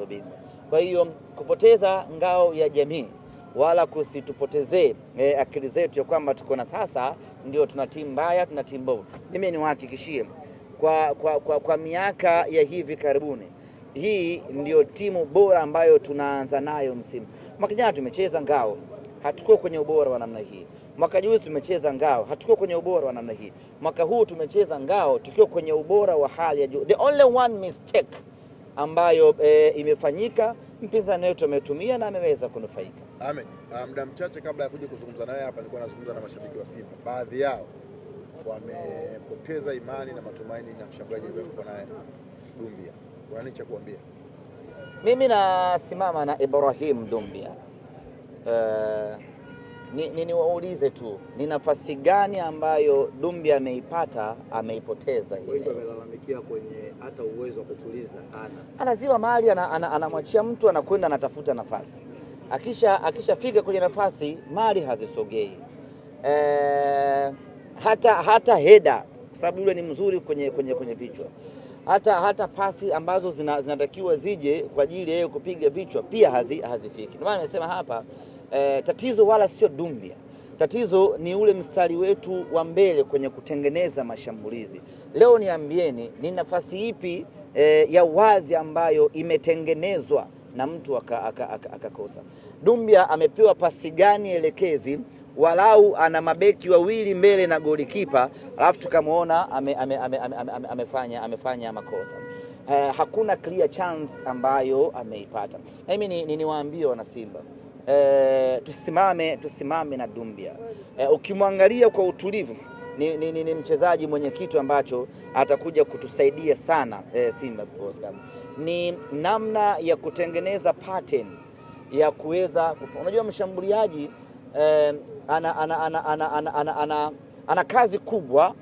ubingwa. Kwa hiyo kupoteza ngao ya jamii wala kusitupotezee akili zetu ya kwamba tuko na sasa ndio tuna timu mbaya, tuna timu mbovu. Mimi niwahakikishie kwa miaka ya hivi karibuni hii ndio timu bora ambayo tunaanza nayo msimu. Mwaka jana tumecheza ngao, hatuko kwenye ubora wa namna hii. Mwaka juzi tumecheza ngao, hatuko kwenye ubora wa namna hii. Mwaka huu tumecheza ngao tukiwa kwenye ubora wa hali ya juu. The only one mistake ambayo imefanyika, mpinzani wetu ametumia na ameweza kunufaika. Amen. Muda mchache kabla ya kuja kuzungumza naye hapa nilikuwa nazungumza na mashabiki wa Simba. Baadhi yao wamepoteza imani na matumaini na mshambuliaji aliyekuwa naye Dumbia. Una nini cha kuambia? Mimi nasimama na Ibrahim Dumbia. Niwaulize tu, ni nafasi gani ambayo Dumbia ameipoteza ile? Wengi wamelalamikia kwenye hata uwezo wa kutuliza lazima mahali anamwachia mtu anakwenda anatafuta nafasi. Akishafika kwenye nafasi mali hazisogei. Hata heda, kwa sababu yule ni mzuri kwenye vichwa. Hata pasi ambazo zinatakiwa zije kwa ajili yeye kupiga vichwa pia hazifiki. Ndio maana nimesema hapa tatizo wala sio Dumbia. Tatizo ni ule mstari wetu wa mbele kwenye kutengeneza mashambulizi. Leo niambieni, ni nafasi ipi ya wazi ambayo imetengenezwa na mtu akakosa? Dumbia amepewa pasi gani elekezi walau ana mabeki wawili mbele na golikipa, alafu tukamwona amefanya makosa. Hakuna clear chance ambayo ameipata. Mimi niwaambie wana Simba, tusimame na Dumbia. Ukimwangalia kwa utulivu ni mchezaji mwenye kitu ambacho atakuja kutusaidia sana Simba Sports Club. Ni namna ya kutengeneza pattern ya kuweza unajua mshambuliaji ana kazi kubwa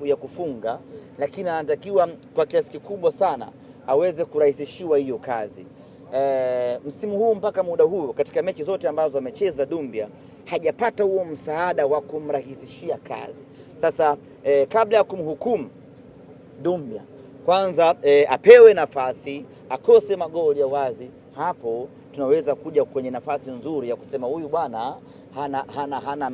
ya kufunga, lakini anatakiwa kwa kiasi kikubwa sana aweze kurahisishiwa hiyo kazi. Msimu huu mpaka muda huu katika mechi zote ambazo amecheza Dumbia hajapata huo msaada wa kumrahisishia kazi. Sasa kabla ya kumhukumu Dumbia, kwanza apewe nafasi, akose magoli ya wazi, hapo tunaweza kuja kwenye nafasi nzuri ya kusema huyu bwana hana